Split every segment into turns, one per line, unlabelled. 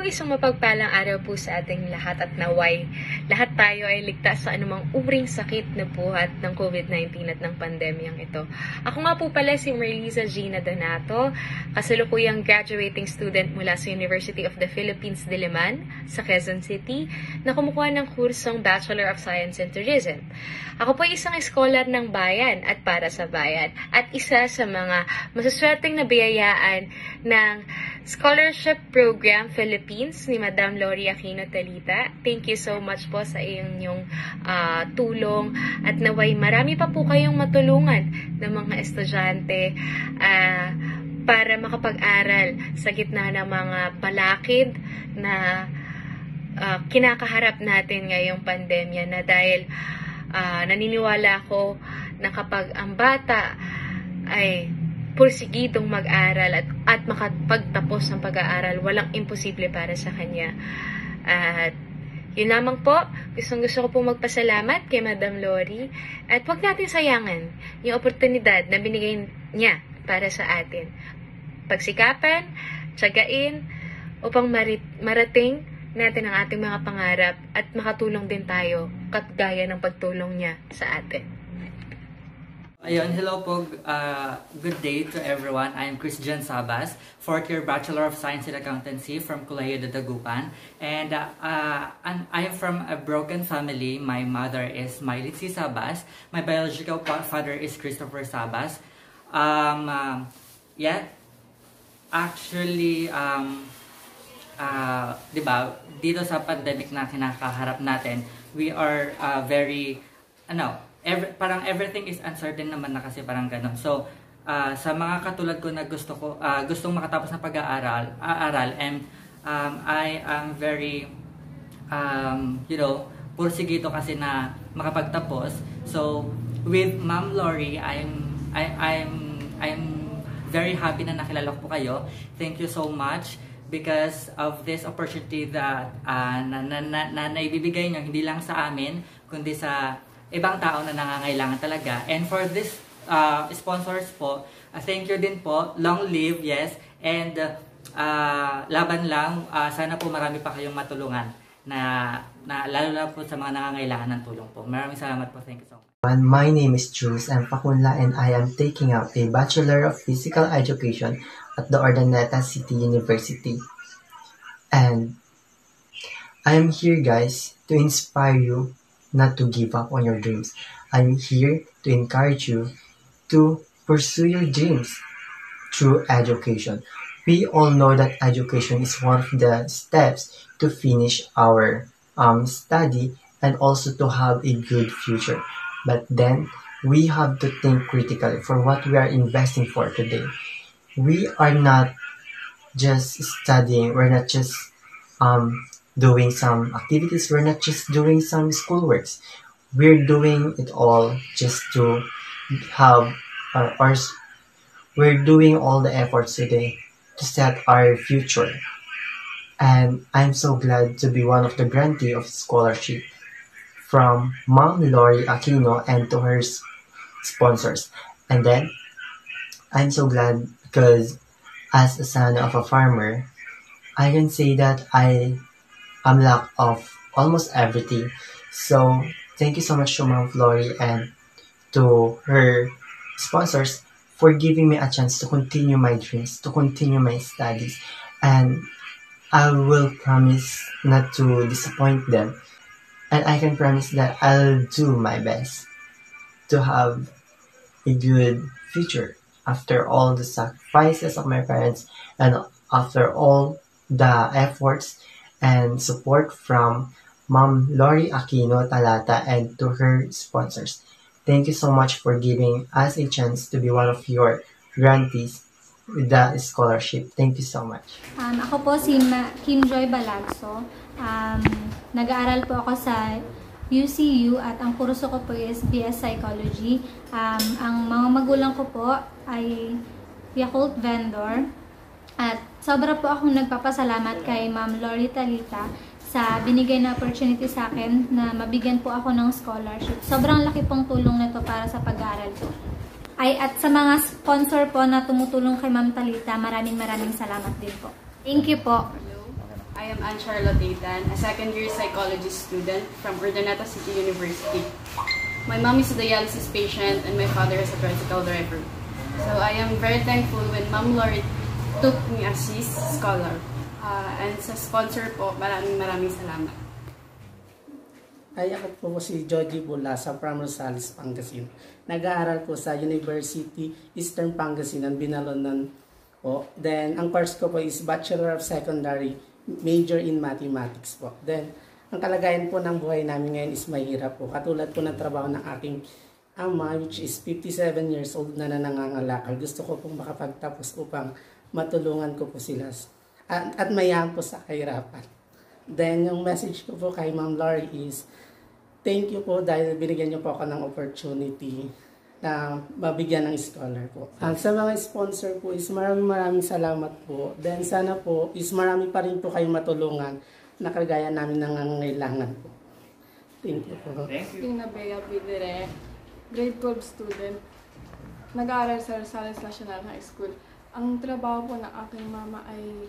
isang mapagpalang araw po sa ating lahat at naway lahat tayo ay ligtas sa anumang uring sakit na buhat ng COVID-19 at ng pandemyang ito. Ako nga po pala si Merliza Gina Donato, kasalukuyang graduating student mula sa University of the Philippines, Diliman, sa Quezon City, na kumukuha ng kursong Bachelor of Science in Tourism. Ako po ay isang scholar ng bayan at para sa bayan at isa sa mga masuswerteng nabiyayaan ng Scholarship Program Philippines ni Madam Lori Aquino Talita. Thank you so much po sa inyong tulong at naway marami pa po kayong matulungan ng mga estudyante para makapag-aral sa gitna ng mga palakid na kinakaharap natin ngayong pandemya na dahil naniniwala ako na kapag ang bata ay pursigitong mag-aral at makapagtapos ng pag-aaral, walang imposible para sa kanya. At yun lamang po, gusto ko po magpasalamat kay Madam Lori at huwag natin sayangan yung oportunidad na binigay niya para sa atin. Pagsikapan, tiyagain upang marating natin ang ating mga pangarap at makatulong din tayo katgaya ng pagtulong niya sa atin.
Ayun, hello po. Good day to everyone. I'm Christian Sabas, 4th year Bachelor of Science in Accountancy from Colayo de Dagupan. And I am from a broken family. My mother is Miley C. Sabas. My biological father is Christopher Sabas. Actually, diba, dito sa pandemic na kinakaharap natin, we are parang everything is uncertain naman na kasi parang ganun. So, sa mga katulad ko na gustong makatapos ng pag-aaral, and I am very, pursigito kasi na makapagtapos. So, with Ma'am Lori, I'm very happy na nakilala ko po kayo. Thank you so much because of this opportunity that na naibibigay nyo hindi lang sa amin, kundi sa ibang tao na nangangailangan talaga. And for this sponsors po, thank you din po. Long live, yes. And laban lang. Sana po marami pa kayong matulungan na lalo na po sa mga nangangailangan ng tulong po. Maraming salamat po. Thank you so much.
My name is Jules M. Facunla and I am taking up a Bachelor of Physical Education at the Urdaneta City University. And I am here, guys, to inspire you not to give up on your dreams. I'm here to encourage you to pursue your dreams through education. We all know that education is one of the steps to finish our study and also to have a good future. But then, we have to think critically for what we are investing for today. We are not just studying, we're not just doing some activities, we're not just doing some schoolworks. We're doing it all just to have we're doing all the efforts today to set our future. And I'm so glad to be one of the grantee of scholarship from Ma'am Lori Aquino and to her sponsors. And then, I'm so glad because as a son of a farmer, I can say that I'm lack of almost everything. So, thank you so much to Ma'am Lori and to her sponsors for giving me a chance to continue my dreams, to continue my studies. And I will promise not to disappoint them. And I can promise that I'll do my best to have a good future after all the sacrifices of my parents and after all the efforts and support from Ma'am Lori Aquino Talata and to her sponsors. Thank you so much for giving us a chance to be one of your grantees with the scholarship. Thank you so much.
Ako po si Kim Joy Balagso. Nag-aaral po ako sa UCU at ang kurso ko po is BS Psychology. Ang mga magulang ko po ay Yakult vendor. At sobra po akong nagpapasalamat kay Ma'am Lori Talita sa binigay na opportunity sa akin na mabigyan po ako ng scholarship. Sobrang laki pong tulong nito para sa pag-aaral ko. At sa mga sponsor po na tumutulong kay Ma'am Talita, maraming salamat din po. Thank you po.
Hello, I I am Anne Charlotte Aitan, a second-year psychology student from Urdaneta City University. My mom is a dialysis patient and my father is a tricycle driver. So I am very thankful when Ma'am Lori took me as his scholar. And sa sponsor po, maraming salamat.
Ay, ako po si Joji Bulasa from Rosales, Pangasinan. Nag-aaral po sa University Eastern Pangasinan, Binalonan po. Then, ang course ko po is Bachelor of Secondary, major in Mathematics po. Then, ang kalagayan po ng buhay namin ngayon is mahirap po. Katulad po ng trabaho ng aking ama, which is 57 years old na nangangalakal. Gusto ko pong makapagtapos upang matulungan ko po sila at mayaan po sa kahirapan. Then, yung message ko po kay Ma'am Lori is, thank you po dahil binigyan niyo po ako ng opportunity na mabigyan ng scholar po. Sa mga sponsor po is maraming salamat po. Then sana po is marami pa rin po kayong matulungan na kagaya namin nangangailangan po. Thank you po.
Thank you.
Tina Bea Pidere, grade 12 student. Nag-aaral sa Rosales National High School. Ang trabaho po ng aking mama ay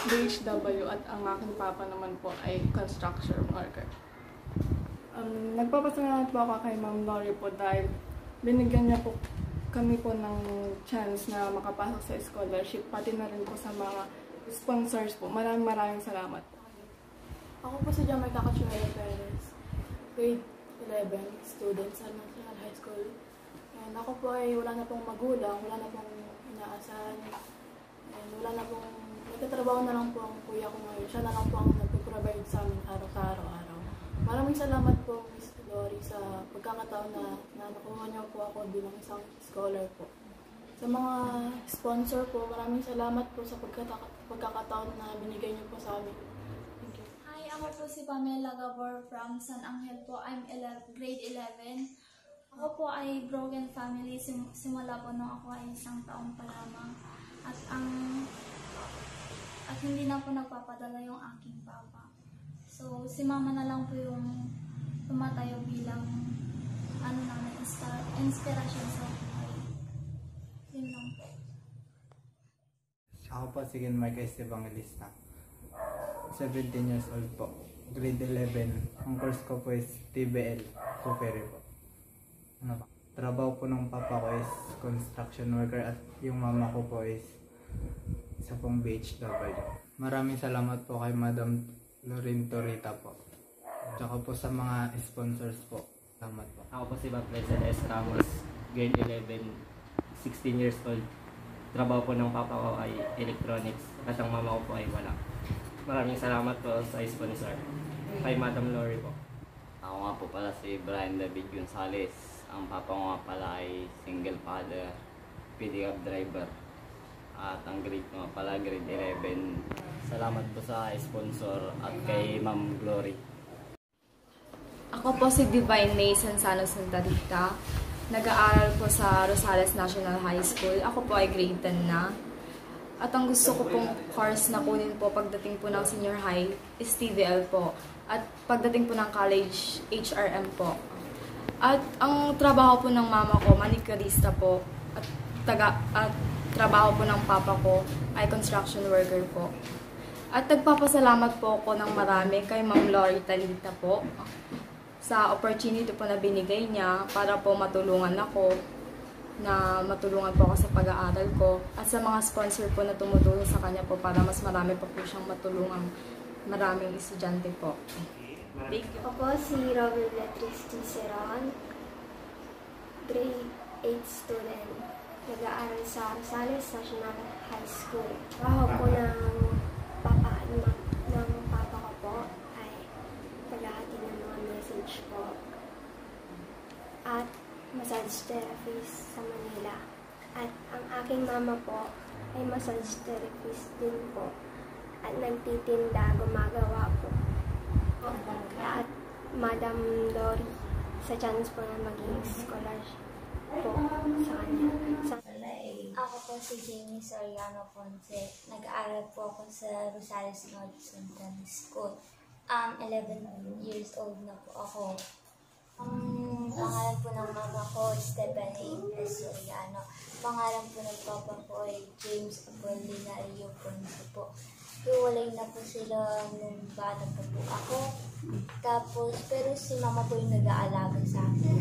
DHW at ang aking papa naman po ay construction worker. Nagpapasalamat po ako kay Ma'am Lori po dahil binigyan niya po kami po ng chance na makapasok sa scholarship, pati na rin po sa mga sponsors po. Maraming salamat po.
Ako po si Jamaica Cachuela Perez, grade 11 student sa National High School. And ako po ay wala na pong magulang, wala na pong inaasahan, and wala na pong, nagtatrabaho na lang po ang kuya ko ngayon. Siya na lang po ang nagpaprovide sa amin araw-araw. Maraming salamat po, Miss Lori, sa pagkakataon na nakuha niyo po ako bilang isang scholar po. Sa mga sponsor po, maraming salamat po sa pagkakataon na binigay niyo po sa amin. Thank you.
Hi, ako po si Pamela Gabor from San Angel po. I'm grade 11. Ako po ay broken family simula po nung ako ay 1 taon pa lamang. At hindi na po nagpapadala yung aking papa. So, si mama na lang po yung tumatayo bilang inspiration sa buhay. Yun lang po.
Ako po si Mike Estebangelista. 17 years old po. Grade 11. Ang course ko po is TBL. Superi po. Ano ba? Trabaho po ng papa ko is construction worker at yung mama ko po is isa pong BHW. Maraming salamat po kay Madam Lorin Torita po. Tsaka po sa mga sponsors po. Salamat po.
Ako po si Baptista S. Ramos, grade 11, 16 years old. Trabaho po ng papa ko ay electronics at ang mama ko po ay wala. Maraming salamat po sa sponsor. Kay Madam Lori po.
Ako nga po pala si Brian David Gonzales. Ang papa ko nga pala ay single father, pickup driver. At ang grade ko nga pala, grade 11. Salamat po sa sponsor at kay Ma'am Glory.
Ako po si Divine May Sansano Santa Rita. Nag-aaral po sa Rosales National High School. Ako po ay grade 10 na. At ang gusto ko pong course na kunin po pagdating po ng senior high is TVL po. At pagdating po ng college, HRM po. At ang trabaho po ng mama ko, manicurista po. At trabaho po ng papa ko ay construction worker po. At nagpapasalamat po ako ng marami kay Ma'am Lori Talita po sa opportunity po na binigay niya para po matulungan ako sa pag-aaral ko at sa mga sponsor po na tumutulong sa kanya po para mas marami pa po siyang matulungan maraming estudyante po. Thank you.
Ako si Robert Beatriz Ticeron, grade 8 student. Nag-aaral sa Rosales National High School. Trabaho po ng papa ko po ay paghahati ng mga message po at massage therapist sa Manila. At ang aking mama po ay massage therapist din po at nagtitinda, gumagawa po. At Madam Lori sa chance po na maging scholarship po sa kanya.
Ako po si Jamie Soriano Ponce. Nag-aaral po ako sa Rosales North Central School. 11 years old na po ako. Ang pangalan
Pangalan po ng mama ko, Stephanie S. Soriano. Pangalan po ng papa ko ay James Apolinario Ponce po. Hiwalay na po sila nung bata pa po ako. Tapos, pero si mama po yung nag-aalaga sa akin.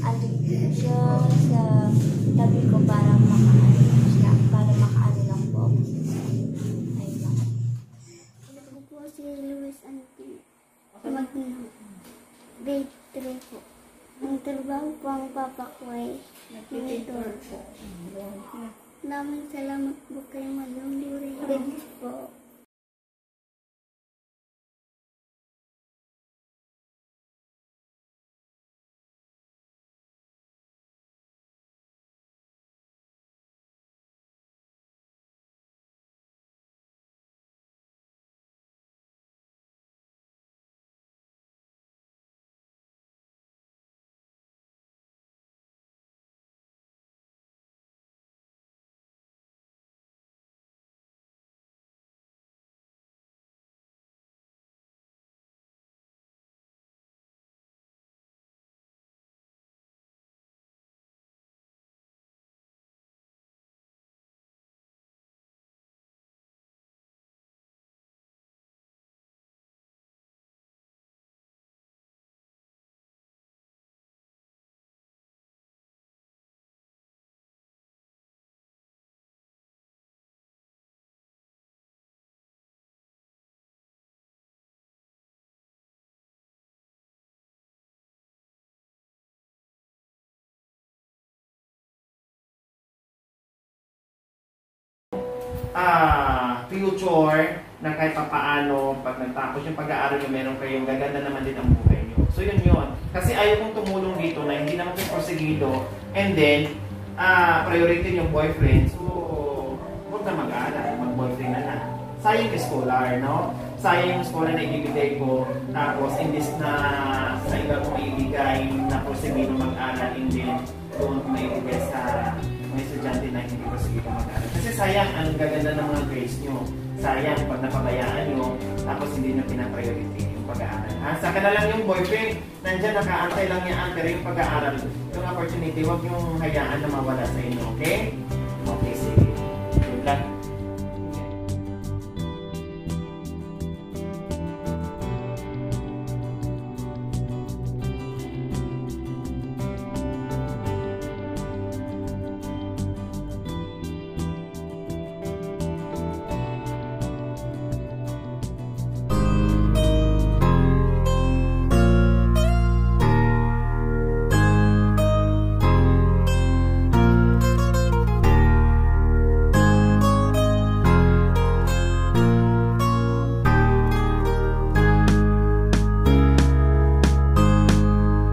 Andun po siya sa tabi ko para makaano lang po ako sa ay mama.
Ako po si Luis Antino. Magno. Grade 3 po. Ang trabaho po ang papa ko ay monitor po. Maraming salamat po kay Madam Lorraine po.
Future na kahit papaano pag nagtapos yung pag-aaral nyo, meron kayong gaganda naman din ang buhay nyo. So yun yun. Kasi ayaw kong tumulong dito na hindi naman kayo porsigido and then priority yung boyfriend. So huwag na mag-aaral, mag-boyfriend na. Sayang yung scholar, no? Sayang yung scholar na ibibigay ko. Tapos imbis na sa iba ko maibigay na porsigido mag-aaral and then doon ko maibigay sa mga estudyante na hindi porsigido mag-aaral. Kasi sayang ang gaganda ng mga grades nyo. Sayang pag napabayaan nyo, tapos hindi nyo pinapriority yung pag-aaral. Saka na lang yung boyfriend, nandyan nakaantay lang yan, pero yung pag-aaral, yung opportunity, huwag yung hayaan na mawala sa inyo, okay?